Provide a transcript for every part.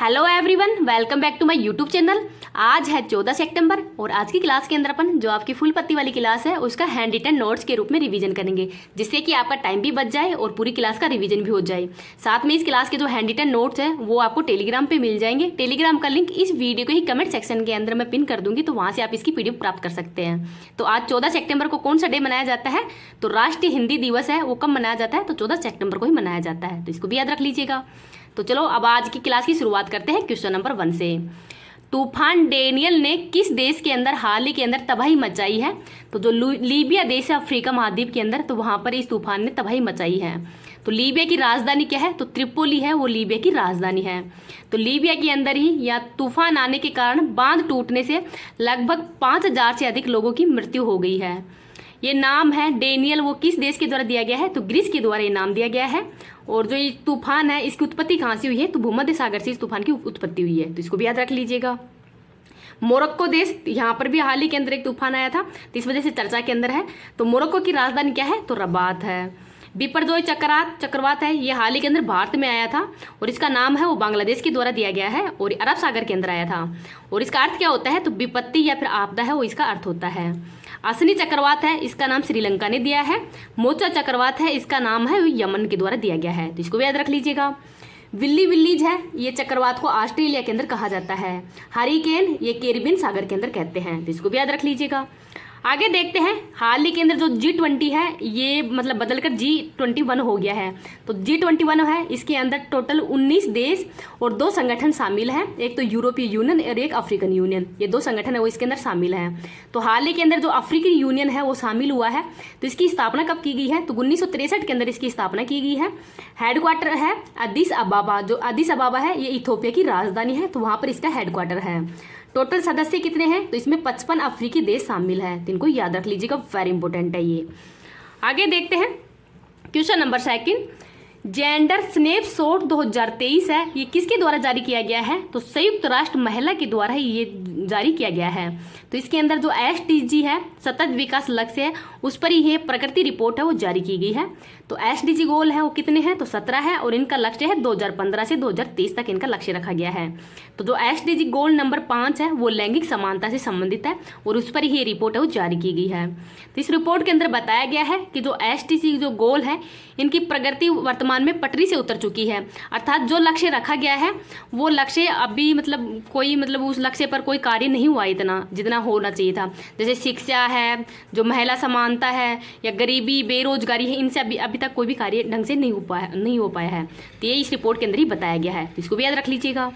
Hello everyone, welcome back to my YouTube channel. आज है 14 सितंबर और आज की क्लास के अंदर अपन जो आपकी फुल पत्ती वाली क्लास है उसका हैंड रिटन नोट्स के रूप में रिवीजन करेंगे, जिससे कि आपका टाइम भी बच जाए और पूरी क्लास का रिवीजन भी हो जाए। साथ में इस क्लास के जो हैंड रिटन नोट्स है वो आपको टेलीग्राम पे मिल जाएंगे। टेलीग्राम का लिंक इस वीडियो के ही कमेंट सेक्शन के अंदर मैं पिन कर दूंगी, तो वहाँ से आप इसकी PDF प्राप्त कर सकते हैं। तो आज 14 सितंबर को कौन सा डे मनाया जाता है? तो राष्ट्रीय हिंदी दिवस है। वो कब मनाया जाता है? तो 14 सितंबर को ही मनाया जाता है, तो इसको भी याद रख लीजिएगा। तो चलो अब आज की क्लास की शुरुआत करते हैं क्वेश्चन नंबर 1 से। तूफान डेनियल ने किस देश के अंदर हाल ही के अंदर तबाही मचाई है? तो जो लीबिया देश है अफ्रीका महाद्वीप के अंदर, तो वहाँ पर इस तूफान ने तबाही मचाई है। तो लीबिया की राजधानी क्या है? तो त्रिपोली है, वो लीबिया की राजधानी है। तो लीबिया के अंदर ही या तूफान आने के कारण बांध टूटने से लगभग 5000 से अधिक लोगों की मृत्यु हो गई है। ये नाम है डेनियल, वो किस देश के द्वारा दिया गया है? तो ग्रीस के द्वारा ये नाम दिया गया है। और जो ये तूफान है इसकी उत्पत्ति कहाँ से हुई है? तो भूमध्य सागर से इस तूफान की उत्पत्ति हुई है, तो इसको भी याद रख लीजिएगा। मोरक्को देश, यहाँ पर भी हाल ही के अंदर एक तूफान आया था, तो इस वजह से चर्चा के अंदर है। तो मोरक्को की राजधानी क्या है? तो रबात है। बिपरजोय चक्रवात है, ये हाल ही के अंदर भारत में आया था और इसका नाम है वो बांग्लादेश के द्वारा दिया गया है और अरब सागर के अंदर आया था। और इसका अर्थ क्या होता है? तो विपत्ति या फिर आपदा है, वो इसका अर्थ होता है। असनी चक्रवात है, इसका नाम श्रीलंका ने दिया है। मोचा चक्रवात है, इसका नाम है यमन के द्वारा दिया गया है, तो इसको भी याद रख लीजिएगा। विल्ली विल्लीज है, ये चक्रवात को ऑस्ट्रेलिया के अंदर कहा जाता है। हरिकेन ये कैरिबियन सागर के अंदर कहते हैं, तो इसको भी याद रख लीजिएगा। आगे देखते हैं, हाल ही के अंदर जो G20 है ये मतलब बदलकर G21 हो गया है। तो G21 है, इसके अंदर टोटल 19 देश और 2 संगठन शामिल हैं। एक तो यूरोपीय यूनियन और एक अफ्रीकन यूनियन, ये 2 संगठन है वो इसके अंदर शामिल हैं। तो हाल ही के अंदर जो अफ्रीकन यूनियन है वो शामिल हुआ है। तो इसकी स्थापना कब की गई है? तो 1963 के अंदर इसकी स्थापना की गई है। हेडक्वार्टर है अदिस अबाबा, जो अदिस अबाबा है ये इथोपिया की राजधानी है, तो वहाँ पर इसका हेडक्वार्टर है। टोटल सदस्य कितने हैं? तो इसमें 55 अफ्रीकी देश शामिल हैं, तो इनको याद रख लीजिएगा, वेरी इंपॉर्टेंट है ये। आगे देखते हैं क्वेश्चन नंबर 2। जेंडर स्नैपशॉट 2023 है, ये किसके द्वारा जारी किया गया है? तो संयुक्त राष्ट्र महिला के द्वारा ही ये जारी किया गया है। तो इसके अंदर जो SDG है, सतत विकास लक्ष्य है, उस पर ही ये प्रगति रिपोर्ट है वो जारी की गई है। तो SDG गोल है वो कितने हैं? तो 17 है और इनका लक्ष्य है 2015 से 2023 तक इनका लक्ष्य रखा गया है। तो जो SDG गोल नंबर 5 है वो लैंगिक समानता से संबंधित है और उस पर ही ये रिपोर्ट है वो जारी की गई है। तो इस रिपोर्ट के अंदर बताया गया है कि जो SDG जो गोल है इनकी प्रगति वर्तमान में पटरी से उतर चुकी है, अर्थात जो लक्ष्य रखा गया है वो लक्ष्य अभी कोई उस लक्ष्य पर कोई कार्य नहीं हुआ इतना जितना होना चाहिए था। जैसे शिक्षा है, जो महिला समानता है या गरीबी बेरोजगारी है, इनसे अभी तक कोई भी कार्य ढंग से नहीं हो पाया है। तो ये इस रिपोर्ट के अंदर ही बताया गया है, तो इसको भी याद रख लीजिएगा।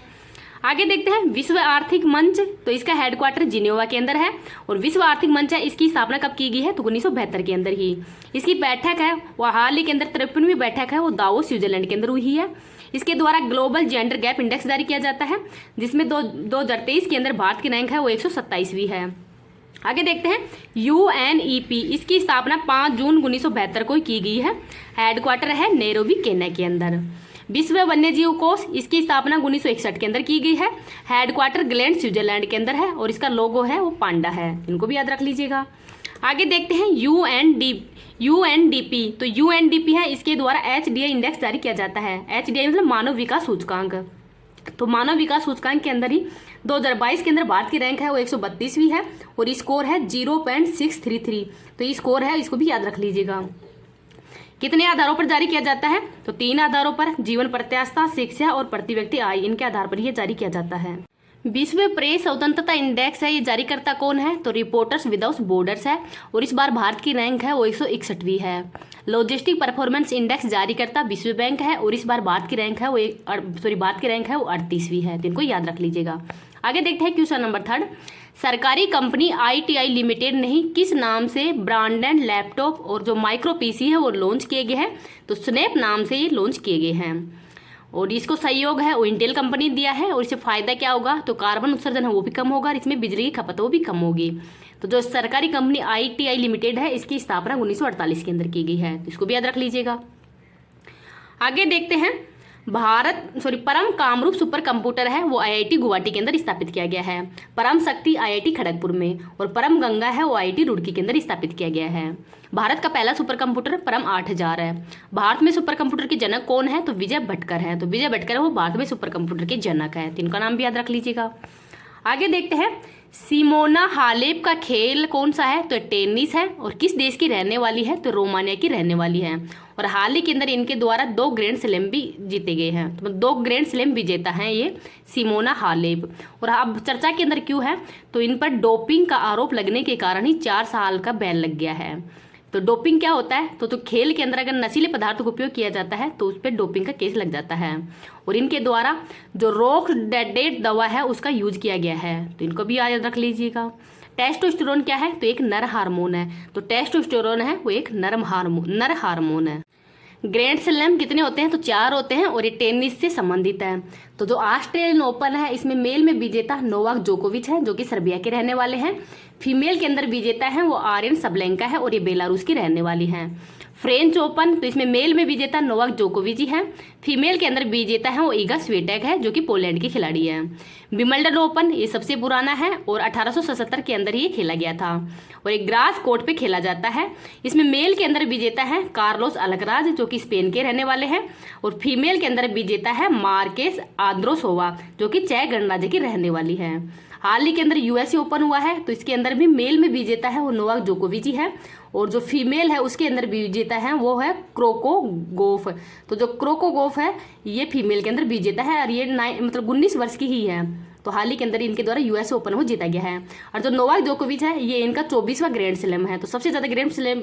आगे देखते हैं विश्व आर्थिक मंच, तो इसका हेडक्वार्टर जिनेवा के अंदर है और विश्व आर्थिक मंच है इसकी स्थापना कब की गई है? तो 1972 के अंदर ही। इसकी बैठक है वो हाल ही के अंदर 53वीं बैठक है वो दावोस स्विट्जरलैंड के अंदर हुई है। इसके द्वारा ग्लोबल जेंडर गैप इंडेक्स जारी किया जाता है, जिसमें 2023 के अंदर भारत की रैंक है वो 127वीं है। आगे देखते हैं UNEP, इसकी स्थापना 5 जून 1972 को की गई है। हेडक्वार्टर है नैरोबी केन्या के अंदर। विश्व वन्यजीव कोष, इसकी स्थापना 1961 के अंदर की गई है। हेडक्वार्टर ग्लैंड स्विट्जरलैंड के अंदर है और इसका लोगो है वो पांडा है, इनको भी याद रख लीजिएगा। आगे देखते हैं UNDP, तो UNDP है इसके द्वारा HDI इंडेक्स जारी किया जाता है। HDI मतलब मानव विकास सूचकांक। तो मानव विकास सूचकांक के अंदर ही 2022 के अंदर भारत की रैंक है वो 132वीं है और स्कोर है 0.633, तो ये स्कोर है, इसको भी याद रख लीजिएगा। कितने आधारों पर जारी किया जाता है? तो 3 आधारों पर, जीवन प्रत्याशा, शिक्षा और प्रति व्यक्ति आय, इनके आधार पर यह जारी किया जाता है। विश्व प्रेस स्वतंत्रता इंडेक्स है, ये जारीकर्ता कौन है? तो रिपोर्टर्स विदाउट बॉर्डर्स है और इस बार भारत की रैंक है वो 161वीं है। लॉजिस्टिक परफॉर्मेंस इंडेक्स जारीकर्ता विश्व बैंक है और इस बार भारत की रैंक है वो 38वीं है, तो इनको याद रख लीजिएगा। आगे देखते हैं क्वेश्चन नंबर 3। सरकारी कंपनी ITI लिमिटेड ने किस नाम से ब्रॉडबैंड लैपटॉप और जो माइक्रो PC है वो लॉन्च किए गए हैं? तो स्नैप नाम से ये लॉन्च किए गए हैं और इसको सहयोग है वो इंटेल कंपनी दिया है। और इससे फायदा क्या होगा? तो कार्बन उत्सर्जन है वो भी कम होगा और इसमें बिजली की खपत वो भी कम होगी। तो जो सरकारी कंपनी ITI लिमिटेड है इसकी स्थापना 1948 के अंदर की गई है, तो इसको भी याद रख लीजिएगा। आगे देखते हैं, परम कामरूप सुपर कंप्यूटर है वो आईआईटी गुवाहाटी के अंदर स्थापित किया गया है। परम शक्ति आईआईटी खड़गपुर में, और परम गंगा है वो आईआईटी रुड़की के अंदर स्थापित किया गया है। भारत का पहला सुपर कंप्यूटर परम 8000 है। भारत में सुपर कंप्यूटर के जनक कौन है? तो विजय भटकर है। तो विजय भटकर वो भारत में सुपर कंप्यूटर के जनक है, तो इनका नाम भी याद रख लीजिएगा। आगे देखते हैं, सिमोना हालेप का खेल कौन सा है? तो टेनिस है। और किस देश की रहने वाली है? तो रोमानिया की रहने वाली है। और हाल ही के अंदर इनके द्वारा 2 ग्रैंड स्लैम भी जीते गए हैं, तो 2 ग्रैंड स्लैम विजेता हैं ये सिमोना हालेप। और अब चर्चा के अंदर क्यों है? तो इन पर डोपिंग का आरोप लगने के कारण ही 4 साल का बैन लग गया है। तो डोपिंग क्या होता है? तो खेल के अंदर अगर नशीले पदार्थ का उपयोग किया जाता है तो उस पर डोपिंग का केस लग जाता है। और इनके द्वारा जो रोक्सडेट दवा है उसका यूज किया गया है, तो इनको भी याद रख लीजिएगा। टेस्टोस्टेरोन क्या है? तो एक नर हार्मोन है। तो टेस्टोस्टेरोन है वो एक नर हार्मोन है। ग्रैंड स्लैम कितने होते हैं? तो 4 होते हैं, और ये टेनिस से संबंधित है। तो जो ऑस्ट्रेलियन ओपन है इसमें मेल में विजेता नोवाक जोकोविच है जो कि सर्बिया के रहने वाले हैं। फीमेल के अंदर विजेता है वो आर्यन सबलेंका है और ये बेलारूस की रहने वाली हैं। फ्रेंच ओपन, तो इसमें मेल में विजेता नोवाक जोकोविच ही है। फीमेल के अंदर विजेता है वो ईगा स्वीटेक है जो कि पोलैंड की खिलाड़ी है। विंबलडन ओपन ये सबसे पुराना है और 1877 के अंदर ये खेला गया था, और एक ग्रास कोर्ट पे खेला जाता है। इसमें मेल के अंदर विजेता है कार्लोस अल्कराज जो कि स्पेन के रहने वाले हैं, और फीमेल के अंदर विजेता है मार्केस आद्रोसोवा जो कि चेक गणराज्य की रहने वाली है। हाल ही के अंदर यूएसए ओपन हुआ है, तो इसके अंदर भी मेल में विजेता है वो नोवाक जोकोविच ही है, और जो फीमेल है उसके अंदर विजेता है वो है क्रोको गोफ। तो जो क्रोको गोफ है ये फीमेल के अंदर विजेता है, और ये 19 वर्ष की ही है। तो हाल ही के अंदर इनके द्वारा यूएस ओपन वो जीता गया है। और जो नोवाक जोकोविच है ये इनका 24वां ग्रैंड स्लैम है, तो सबसे ज़्यादा ग्रैंड स्लैम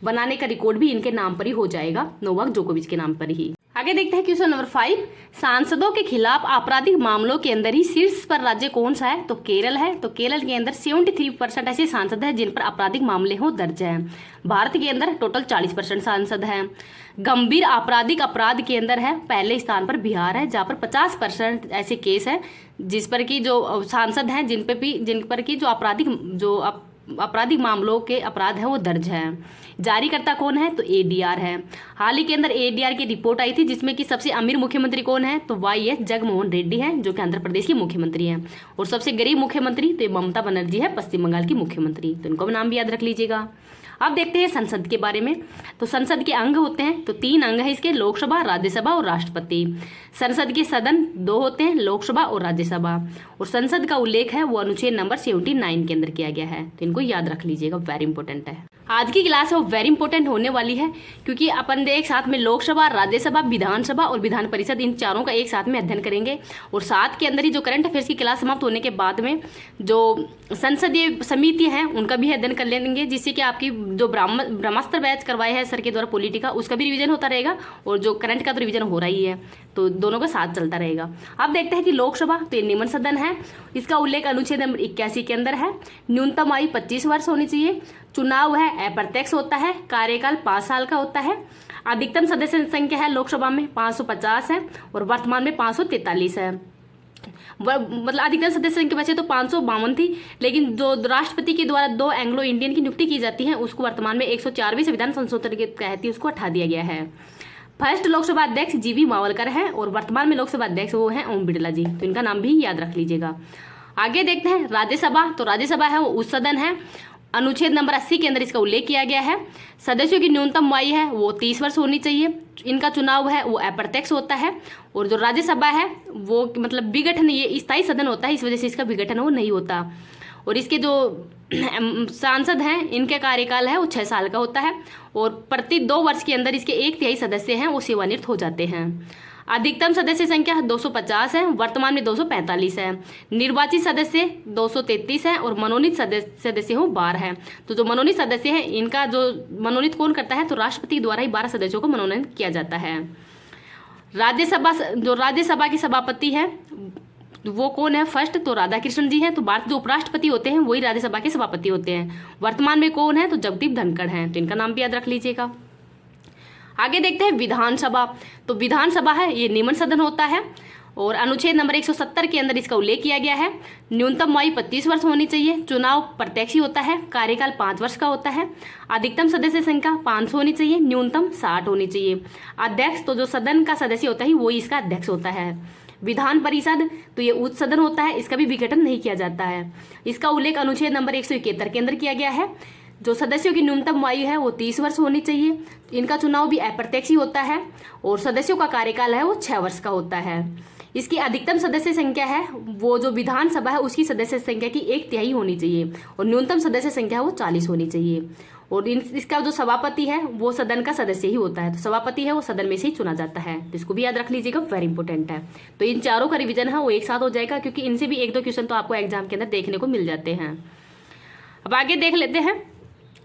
बनाने का रिकॉर्ड भी इनके नाम पर ही हो जाएगा, नोवाक जोकोविच के नाम पर ही। आगे देखते हैं क्वेश्चन नंबर 5, सांसदों के खिलाफ आपराधिक मामलों के अंदर ही शीर्ष पर राज्य कौन सा है? तो केरल है। तो केरल के अंदर 73% ऐसे सांसद हैं जिन पर आपराधिक मामले हो दर्ज हैं। भारत के अंदर टोटल 40% सांसद हैं। गंभीर आपराधिक अपराध के अंदर है पहले स्थान पर बिहार है, जहाँ पर 50% ऐसे केस हैं जिस पर कि जो सांसद हैं जिन पर कि जो आपराधिक मामलों के अपराध है वो दर्ज है। जारीकर्ता कौन है? तो एडीआर है। हाल ही के अंदर एडीआर की रिपोर्ट आई थी जिसमें कि सबसे अमीर मुख्यमंत्री कौन है? तो वाईएस जगनमोहन रेड्डी है जो कि आंध्र प्रदेश की मुख्यमंत्री हैं, और सबसे गरीब मुख्यमंत्री तो ममता बनर्जी है पश्चिम बंगाल की मुख्यमंत्री, तो इनको नाम भी याद रख लीजिएगा। अब देखते हैं संसद के बारे में। तो संसद के अंग होते हैं, तो 3 अंग है इसके, लोकसभा, राज्यसभा और राष्ट्रपति। संसद के सदन 2 होते हैं, लोकसभा और राज्यसभा, और संसद का उल्लेख है वो अनुच्छेद नंबर 79 के अंदर किया गया है, तो इनको याद रख लीजिएगा, वेरी इंपॉर्टेंट है। आज की क्लास है वो वेरी इंपॉर्टेंट होने वाली है क्योंकि अपन एक साथ में लोकसभा, राज्यसभा, विधानसभा और विधान परिषद इन चारों का एक साथ में अध्ययन करेंगे, और साथ के अंदर ही जो करंट अफेयर्स की क्लास समाप्त होने के बाद में जो संसदीय समिति हैं उनका भी अध्ययन कर लेंगे, जिससे कि आपकी जो ब्रह्मास्त्र बैच करवाए हैं सर के द्वारा पॉलिटी का उसका भी रिवीजन होता रहेगा, और जो करंट का तो रिवीजन हो रही है, तो दोनों का साथ चलता रहेगा। अब देखते हैं कि लोकसभा तो ये निम्न सदन है, इसका उल्लेख अनुच्छेद नंबर 81 के अंदर है। न्यूनतम आयु 25 वर्ष होनी चाहिए। चुनाव है अप्रत्यक्ष होता है, कार्यकाल 5 साल का होता है। अधिकतम सदस्य संख्या है लोकसभा में 550 है, और वर्तमान में 543 है। मतलब अधिकतम सदस्य संख्या वैसे तो 552 थी, लेकिन जो राष्ट्रपति के द्वारा 2 एंग्लो इंडियन की नियुक्ति की जाती है उसको वर्तमान में 104वें संविधान संशोधन के तहत ही उसको हटा दिया गया है। फर्स्ट लोकसभा अध्यक्ष जीवी मावलकर है, और वर्तमान में लोकसभा अध्यक्ष वो हैं ओम बिरला जी, तो इनका नाम भी याद रख लीजिएगा। आगे देखते हैं राज्यसभा, तो राज्यसभा है वो उस सदन है, अनुच्छेद नंबर 80 के अंदर इसका उल्लेख किया गया है। सदस्यों की न्यूनतम आयु है वो 30 वर्ष होनी चाहिए। इनका चुनाव है वो अप्रत्यक्ष होता है, और जो राज्यसभा है वो मतलब विघटन, ये स्थायी सदन होता है, इस वजह से इसका विघटन वो नहीं होता। और इसके जो सांसद हैं इनके कार्यकाल है वो 6 साल का होता है, और प्रति 2 वर्ष के अंदर इसके 1/3 सदस्य हैं वो सेवानिवृत्त हो जाते हैं। अधिकतम सदस्य संख्या 250 है, वर्तमान में 245 है। निर्वाचित सदस्य 233 है, और मनोनीत सदस्य हो 12 है। तो जो मनोनीत सदस्य हैं इनका जो मनोनीत कौन करता है? तो राष्ट्रपति द्वारा ही 12 सदस्यों को मनोनयन किया जाता है। राज्यसभा की सभापति है वो कौन है? फर्स्ट तो राधाकृष्णन जी हैं, तो भारत जो उपराष्ट्रपति होते हैं वही राज्यसभा के सभापति होते हैं। वर्तमान में कौन है? तो जगदीप धनखड़ हैं, तो इनका नाम भी याद रख लीजिएगा। आगे देखते हैं विधानसभा, तो विधानसभा है ये निम्न सदन होता है, और अनुच्छेद नंबर 170 के अंदर इसका उल्लेख किया गया है। न्यूनतम आयु 25 वर्ष होनी चाहिए। चुनाव प्रत्यक्ष ही होता है। कार्यकाल 5 वर्ष का होता है। अधिकतम सदस्य संख्या 500 होनी चाहिए। न्यूनतम 60 होनी चाहिए। अध्यक्ष तो जो सदन का सदस्य होता है वही इसका अध्यक्ष होता है। विधान परिषद तो ये उच्च सदन होता है, इसका भी विघटन नहीं किया जाता है। इसका उल्लेख अनुच्छेद नंबर 171 के अंदर किया गया है। जो सदस्यों की न्यूनतम आयु है वो 30 वर्ष होनी चाहिए। इनका चुनाव भी अप्रत्यक्ष ही होता है और सदस्यों का कार्यकाल है वो 6 वर्ष का होता है। इसकी अधिकतम सदस्य संख्या है वो जो विधानसभा है उसकी सदस्य संख्या की 1/3 होनी चाहिए और न्यूनतम सदस्य संख्या वो 40 होनी चाहिए। और इसका जो सभापति है वो सदन का सदस्य ही होता है। तो सभापति है वो सदन में से ही चुना जाता है। तो इसको भी याद रख लीजिएगा, वेरी इंपॉर्टेंट है। तो इन चारों का रिवीजन है वो एक साथ हो जाएगा, क्योंकि इनसे भी 1-2 क्वेश्चन तो आपको एग्जाम के अंदर देखने को मिल जाते हैं। अब आगे देख लेते हैं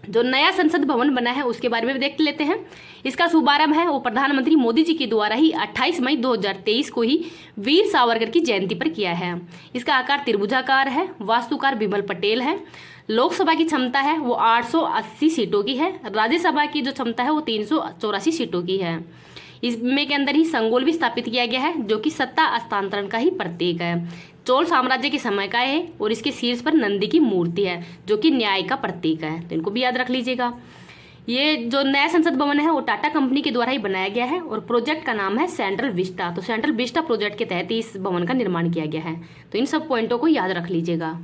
जो नया संसद भवन बना है उसके बारे में देख लेते हैं। इसका शुभारंभ है वो प्रधानमंत्री मोदी जी के द्वारा ही 28 मई 2023 को ही वीर सावरकर की जयंती पर किया है। इसका आकार त्रिभुजाकार है। वास्तुकार बिमल पटेल है। लोकसभा की क्षमता है वो 880 सीटों की है। राज्यसभा की जो क्षमता है वो 384 सीटों की है। इसमें के अंदर ही संगोल भी स्थापित किया गया है जो कि सत्ता हस्तांतरण का ही प्रतीक है। चोल साम्राज्य के समय का है और इसके शीर्ष पर नंदी की मूर्ति है जो कि न्याय का प्रतीक है। तो इनको भी याद रख लीजिएगा। ये जो नया संसद भवन है वो टाटा कंपनी के द्वारा ही बनाया गया है और प्रोजेक्ट का नाम है सेंट्रल विस्टा। तो सेंट्रल विस्टा प्रोजेक्ट के तहत ही इस भवन का निर्माण किया गया है। तो इन सब पॉइंटों को याद रख लीजिएगा।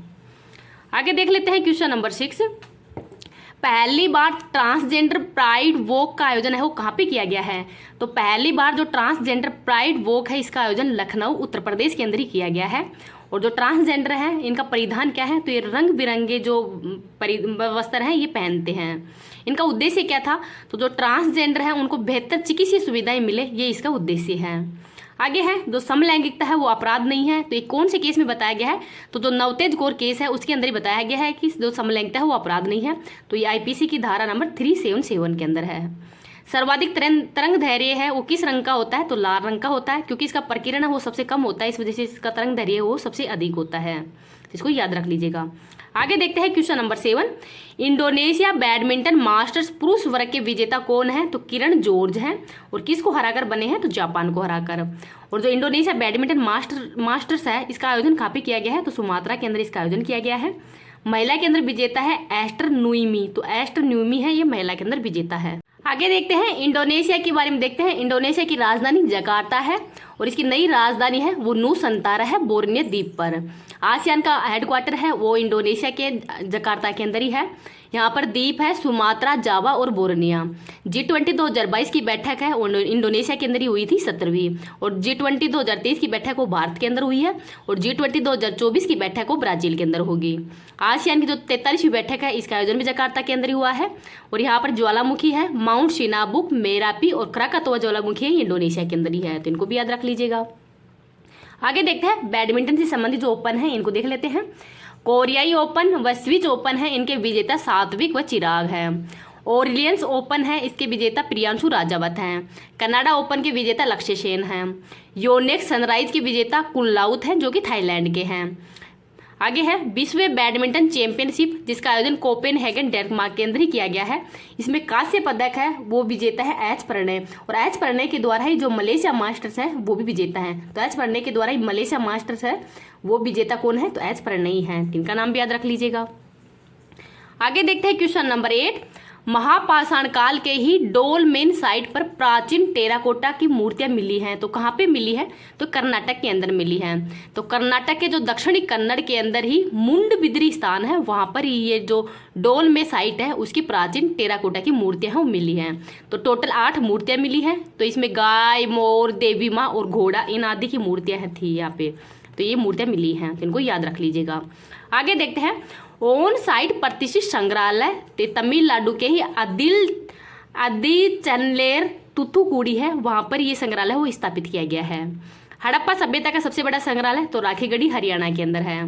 आगे देख लेते हैं क्वेश्चन नंबर 6। पहली बार ट्रांसजेंडर प्राइड वॉक का आयोजन है वो कहाँ पे किया गया है? तो पहली बार जो ट्रांसजेंडर प्राइड वॉक है इसका आयोजन लखनऊ उत्तर प्रदेश के अंदर ही किया गया है। और जो ट्रांसजेंडर है इनका परिधान क्या है? तो ये रंग बिरंगे जो वस्त्र हैं ये पहनते हैं। इनका उद्देश्य क्या था? तो जो ट्रांसजेंडर है उनको बेहतर चिकित्सीय सुविधाएं मिले, ये इसका उद्देश्य है। आगे है जो समलैंगिकता है वो अपराध नहीं है। तो ये कौन से केस में बताया गया है? तो जो नवतेज कौर केस है उसके अंदर ही बताया गया है कि जो समलैंगिकता है वो अपराध नहीं है। तो ये आईपीसी की धारा नंबर 377 के अंदर है। सर्वाधिक तरंग धैर्य है वो किस रंग का होता है? तो लाल रंग का होता है, क्योंकि इसका प्रकीर्ण है वो सबसे कम होता है, इस वजह से इसका तरंग धैर्य वो सबसे अधिक होता है। इसको याद रख लीजिएगा। आगे देखते हैं question number 7। Indonesia badminton masters पुरुष वर्ग के विजेता कौन है? तो किरण जॉर्ज हैं। और किसको हराकर बने हैं? तो जापान को हराकर। और जो इंडोनेशिया बैडमिंटन मास्टर्स है इसका आयोजन कहाँ पे किया गया है? तो सुमात्रा के अंदर इसका आयोजन किया गया है। महिला के अंदर विजेता है एस्टर नुइमी। तो एस्टर नुइमी है ये महिला के अंदर विजेता है। आगे देखते हैं इंडोनेशिया के बारे में देखते हैं। इंडोनेशिया की राजधानी जकार्ता है और इसकी नई राजधानी है वो नूसंतारा है बोर्नियो द्वीप पर। आसियान का हेडक्वार्टर है वो इंडोनेशिया के जकार्ता के अंदर ही है। यहाँ पर द्वीप है सुमात्रा, जावा और बोर्निया। G20 2022 की बैठक है वो इंडोनेशिया के अंदर ही हुई थी 17वीं। और G20 2023 की बैठक वो भारत के अंदर हुई है और G20 2024 की बैठक वो ब्राजील के अंदर होगी। आसियान की जो 43वीं बैठक है इसका आयोजन भी जकार्ता के अंदर ही हुआ है। और यहाँ पर ज्वालामुखी है माउंट सिनाबुक, मेरापी और क्राकातोआ ज्वालामुखी है इंडोनेशिया के अंदर ही है। तो इनको भी याद रख लीजिएगा। आगे देखते हैं बैडमिंटन से संबंधित जो ओपन है इनको देख लेते हैं। कोरियाई ओपन व स्विच ओपन है इनके विजेता सात्विक व चिराग हैं। ओरलियंस ओपन है इसके विजेता प्रियांशु राजावत हैं। कनाडा ओपन के विजेता लक्ष्य सेन हैं। योनेक्स सनराइज के विजेता कुल्लाउत हैं जो कि थाईलैंड के हैं। आगे है विश्व बैडमिंटन चैंपियनशिप जिसका आयोजन कोपेनहेगन डेनमार्क के अंदर ही किया गया है। इसमें कांस्य पदक है वो विजेता है एच प्रणय। और एच प्रणय के द्वारा ही जो मलेशिया मास्टर्स है वो भी विजेता है। तो एच प्रणय के द्वारा ही मलेशिया मास्टर्स है वो विजेता कौन है? तो एच प्रणय ही है। इनका नाम भी याद रख लीजिएगा। आगे देखते हैं क्वेश्चन नंबर 8। महापाषाण काल के ही डोलमेन साइट पर प्राचीन टेराकोटा की मूर्तियां मिली हैं। तो कहाँ पे मिली है? तो कर्नाटक के अंदर मिली है। तो कर्नाटक के जो दक्षिणी कन्नड़ के अंदर ही मुंडबिद्री स्थान है वहां पर ये जो डोलमे साइट है उसकी प्राचीन टेराकोटा की मूर्तियां हैं वो मिली हैं। तो टोटल 8 मूर्तियां मिली हैं। तो इसमें गाय, मोर, देवी माँ और घोड़ा इन आदि की मूर्तियां थी यहाँ पे। तो ये मूर्तियां मिली हैं, तो इनको याद रख लीजिएगा। आगे देखते हैं ऑन साइट प्रतिष्ठित संग्रहालय तमिलनाडु के ही आदिचनलेर तुथुकुडी है वहां पर ये संग्रहालय वो स्थापित किया गया है। हड़प्पा सभ्यता का सबसे बड़ा संग्रहालय तो राखीगढ़ी हरियाणा के अंदर है।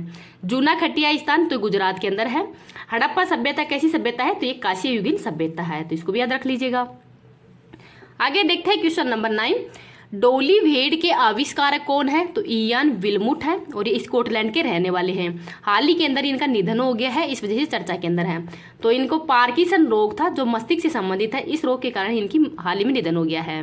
जूना खटिया स्थान तो गुजरात के अंदर है। हड़प्पा सभ्यता कैसी सभ्यता है? तो ये कांस्य युगीन सभ्यता है। तो इसको भी याद रख लीजिएगा। आगे देखते हैं क्वेश्चन नंबर 9। डोली भेड़ के आविष्कारक कौन है? तो इयान विल्मुट है और ये स्कॉटलैंड के रहने वाले हैं। हाल ही के अंदर इनका निधन हो गया है, इस वजह से चर्चा के अंदर है। तो इनको पार्किंसन रोग था जो मस्तिष्क से संबंधित है, इस रोग के कारण इनकी हाल ही में निधन हो गया है।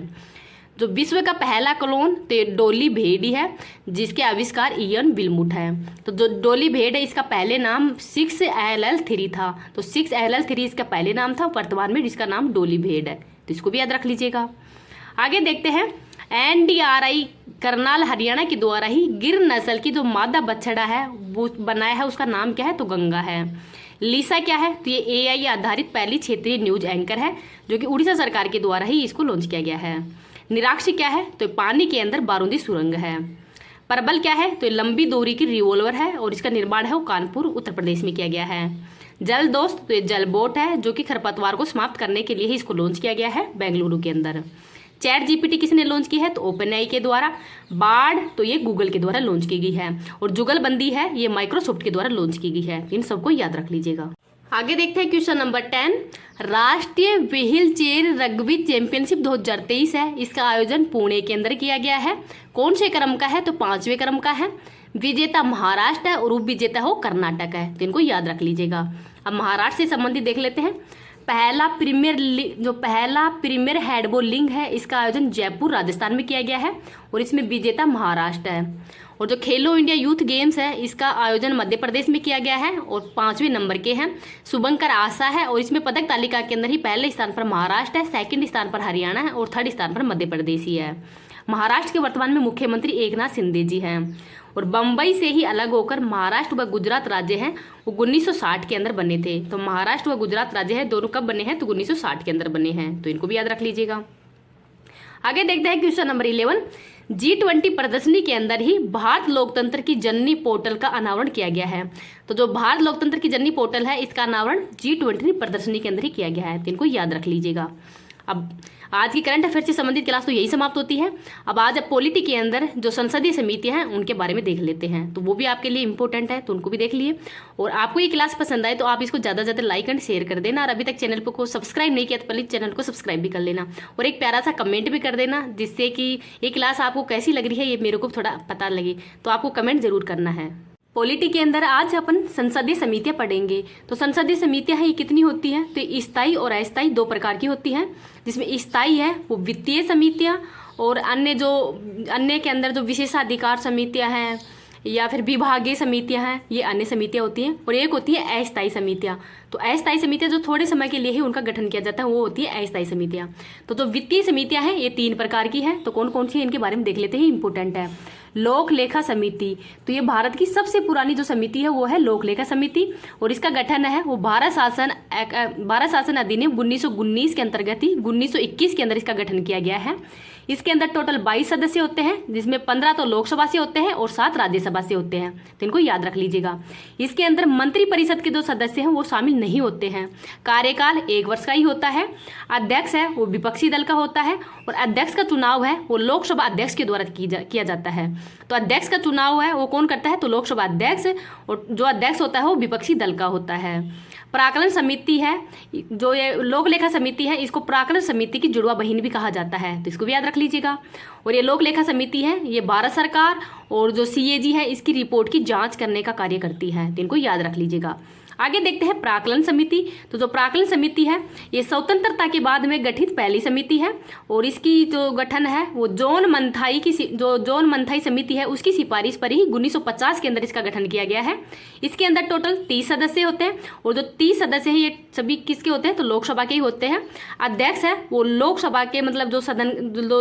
जो विश्व का पहला क्लोन तो ये डॉली भेड़ ही है, जिसके आविष्कार इयन विल्मुट है। तो जो डॉली भेड़ है इसका पहले नाम 6LL3 था, तो 6LL3 इसका पहले नाम था, वर्तमान में इसका नाम डॉली भेड़ है, तो इसको भी याद रख लीजिएगा। आगे देखते हैं, NDRI करनाल हरियाणा के द्वारा ही गिर नस्ल की जो मादा बछड़ा है वो बनाया है, उसका नाम क्या है, तो गंगा है। लिसा क्या है, तो ये AI आधारित पहली क्षेत्रीय न्यूज एंकर है, जो कि उड़ीसा सरकार के द्वारा ही इसको लॉन्च किया गया है। निराक्षी क्या है, तो पानी के अंदर बारूदी सुरंग है। परबल क्या है, तो ये लंबी दूरी की रिवॉल्वर है और इसका निर्माण है वो कानपुर उत्तर प्रदेश में किया गया है। जल दोस्त, तो ये जल बोट है, जो कि खरपतवार को समाप्त करने के लिए ही इसको लॉन्च किया गया है बेंगलुरु के अंदर। चैट GPT किसने लॉन्च की है, तो OpenAI के द्वारा। बार्ड तो ये गूगल के द्वारा लॉन्च की गई है, और जुगलबंदी है ये माइक्रोसॉफ्ट के द्वारा लॉन्च की गई है। इन सबको याद रख लीजिएगा। आगे देखते हैं क्वेश्चन नंबर 10, राष्ट्रीय व्हील चेयर रग्बी चैंपियनशिप 2023 है, इसका आयोजन पुणे के अंदर किया गया है। कौन से क्रम का है, तो 5वें क्रम का है। विजेता महाराष्ट्र है और उप विजेता हो कर्नाटक है, तो इनको याद रख लीजिएगा। अब महाराष्ट्र से संबंधित देख लेते हैं। पहला प्रीमियर हैंडबॉल लीग है, इसका आयोजन जयपुर राजस्थान में किया गया है और इसमें विजेता महाराष्ट्र है। और जो खेलो इंडिया यूथ गेम्स है, इसका आयोजन मध्य प्रदेश में किया गया है और 5वें नंबर के हैं। शुभंकर आशा है और इसमें पदक तालिका के अंदर ही पहले स्थान पर महाराष्ट्र है, सेकंड स्थान पर हरियाणा है और थर्ड स्थान पर मध्य प्रदेश ही है। महाराष्ट्र के वर्तमान में मुख्यमंत्री एकनाथ शिंदे जी हैं। और बम्बई से ही अलग होकर महाराष्ट्र व गुजरात राज्य हैं, वो 1960 के अंदर बने थे। तो महाराष्ट्र व गुजरात राज्य है, दोनों कब बने हैं, तो 1960 के अंदर बने हैं, तो इनको भी याद रख लीजिएगा। आगे देखते हैं क्वेश्चन नंबर 11, G20 प्रदर्शनी के अंदर ही भारत लोकतंत्र की जननी पोर्टल का अनावरण किया गया है। तो जो भारत लोकतंत्र की जननी पोर्टल है, इसका अनावरण G20 प्रदर्शनी के अंदर ही किया गया है, तो इनको याद रख लीजिएगा। अब आज की करंट अफेयर से संबंधित क्लास तो यही समाप्त होती है। अब आज पॉलिटी के अंदर जो संसदीय समितियां हैं उनके बारे में देख लेते हैं, तो वो भी आपके लिए इंपॉर्टेंट है, तो उनको भी देख लिए। और आपको ये क्लास पसंद आए तो आप इसको ज़्यादा से ज़्यादा लाइक एंड शेयर कर देना, और अभी तक चैनल को सब्सक्राइब नहीं किया तो प्लीज़ चैनल को सब्सक्राइब भी कर लेना, और एक प्यारा सा कमेंट भी कर देना, जिससे कि ये क्लास आपको कैसी लग रही है ये मेरे को थोड़ा पता लगे, तो आपको कमेंट जरूर करना है। पॉलिटी के अंदर आज अपन संसदीय समितियां पढ़ेंगे। तो संसदीय समितियां हैं, कितनी होती हैं, तो स्थायी और अस्थायी 2 प्रकार की होती हैं। जिसमें स्थायी है वो वित्तीय समितियां, और अन्य के अंदर जो विशेषाधिकार समितियां हैं या फिर विभागीय समितियां हैं, ये अन्य समितियां होती हैं। और एक होती है अस्थायी समितियां। तो अस्थायी समितियां जो थोड़े समय के लिए ही उनका गठन किया जाता है, वो होती है अस्थायी समितियां। तो जो वित्तीय समितियां हैं ये 3 प्रकार की हैं। तो कौन कौन सी है इनके बारे में देख लेते हैं, इंपॉर्टेंट है। लोक लेखा समिति, तो ये भारत की सबसे पुरानी जो समिति है वो है लोक लेखा समिति, और इसका गठन है वो भारत शासन अधिनियम 1919 के अंतर्गत ही 1921 के अंदर इसका गठन किया गया है। इसके अंदर टोटल 22 सदस्य होते हैं, जिसमें 15 तो लोकसभा से होते हैं और 7 राज्यसभा से होते हैं, तो इनको याद रख लीजिएगा। इसके अंदर मंत्री परिषद के जो सदस्य हैं वो शामिल नहीं होते हैं। कार्यकाल 1 वर्ष का ही होता है। अध्यक्ष है वो विपक्षी दल का होता है, और अध्यक्ष का चुनाव है वो लोकसभा अध्यक्ष के द्वारा किया जाता है। तो अध्यक्ष का चुनाव है वो कौन करता है, तो लोकसभा अध्यक्ष, और जो अध्यक्ष होता है वो विपक्षी दल का होता है। प्राक्कलन समिति है, जो ये लोक लेखा समिति है, इसको प्राक्कलन समिति की जुड़वा बहन भी कहा जाता है, तो इसको भी याद रख लीजिएगा। और ये लोक लेखा समिति है, ये भारत सरकार और जो CAG है इसकी रिपोर्ट की जांच करने का कार्य करती है, तो इनको याद रख लीजिएगा। आगे देखते हैं प्राक्कलन समिति। तो जो प्राक्कलन समिति है ये स्वतंत्रता के बाद में गठित पहली समिति है, और इसकी जो गठन है वो जॉन मंथाई समिति है उसकी सिफारिश पर ही 1950 के अंदर इसका गठन किया गया है। इसके अंदर टोटल 30 सदस्य होते हैं, और जो 30 सदस्य हैं ये सभी किसके होते हैं, तो लोकसभा के ही होते हैं। अध्यक्ष है वो लोकसभा के मतलब जो सदन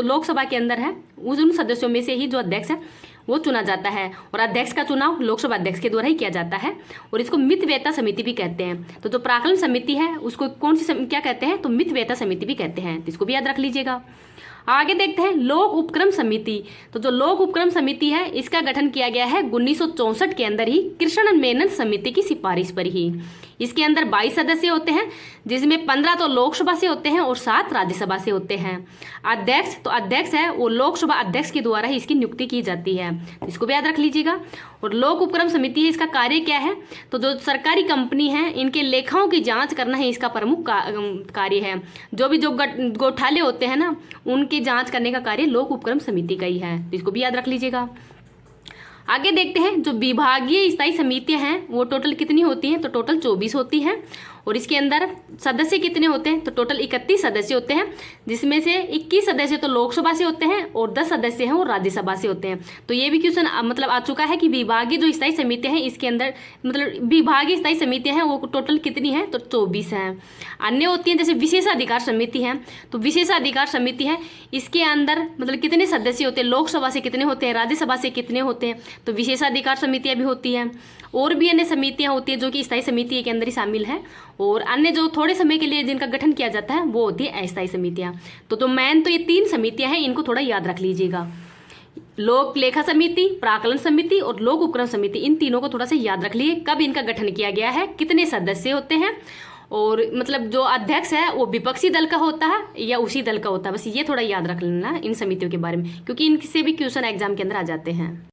लोकसभा के अंदर है उन सदस्यों में से ही जो अध्यक्ष है वो चुना जाता है, और अध्यक्ष का चुनाव लोकसभा अध्यक्ष के द्वारा ही किया जाता है, और इसको मितव्ययता समिति भी कहते हैं। तो जो प्राक्कलन समिति है उसको कौन सी क्या कहते हैं, तो मितव्ययता समिति भी कहते हैं, तो इसको भी याद रख लीजिएगा। आगे देखते हैं लोक उपक्रम समिति। तो जो लोक उपक्रम समिति है इसका गठन किया गया है 1964 के अंदर ही कृष्ण मेनन समिति की सिफारिश पर ही। इसके अंदर 22 सदस्य होते हैं, जिसमें 15 तो लोकसभा से होते हैं और 7 राज्यसभा से होते हैं। अध्यक्ष तो अध्यक्ष है वो लोकसभा अध्यक्ष के द्वारा ही इसकी नियुक्ति की जाती है, इसको भी याद रख लीजिएगा। और लोक उपक्रम समिति है, इसका कार्य क्या है, तो जो सरकारी कंपनी है इनके लेखाओं की जांच करना ही इसका प्रमुख कार्य है। जो भी जो घोटाले होते हैं ना उनकी जांच करने का कार्य लोक उपक्रम समिति का ही है, तो इसको भी याद रख लीजिएगा। आगे देखते हैं जो विभागीय स्थायी समितियां हैं वो टोटल कितनी होती हैं, तो टोटल 24 होती हैं, और इसके अंदर सदस्य कितने होते हैं, तो टोटल 31 सदस्य होते हैं, जिसमें से 21 सदस्य तो लोकसभा से होते हैं और 10 सदस्य हैं वो राज्यसभा से होते हैं। तो ये भी क्वेश्चन मतलब आ चुका है कि विभागीय जो स्थायी समितियां हैं इसके अंदर मतलब विभागीय स्थायी समितियां हैं वो टोटल कितनी हैं, तो 24 हैं। अन्य होती हैं जैसे विशेषाधिकार समिति है, तो विशेषाधिकार समिति है इसके अंदर मतलब कितने सदस्य होते हैं, लोकसभा से कितने होते हैं, राज्यसभा से कितने होते हैं, तो विशेषाधिकार समितियां भी होती हैं। और भी अन्य समितियां होती हैं जो कि स्थायी समिति के अंदर ही शामिल है, और अन्य जो थोड़े समय के लिए जिनका गठन किया जाता है वो होती है अस्थायी समितियां। तो मेन तो ये 3 समितियां हैं, इनको थोड़ा याद रख लीजिएगा। लोक लेखा समिति, प्राकलन समिति और लोक उपक्रम समिति, इन तीनों को थोड़ा सा याद रख लिए, कब इनका गठन किया गया है, कितने सदस्य होते हैं, और मतलब जो अध्यक्ष है वो विपक्षी दल का होता है या उसी दल का होता है। बस ये थोड़ा याद रख लेना इन समितियों के बारे में, क्योंकि इनसे भी क्वेश्चन एग्जाम के अंदर आ जाते हैं।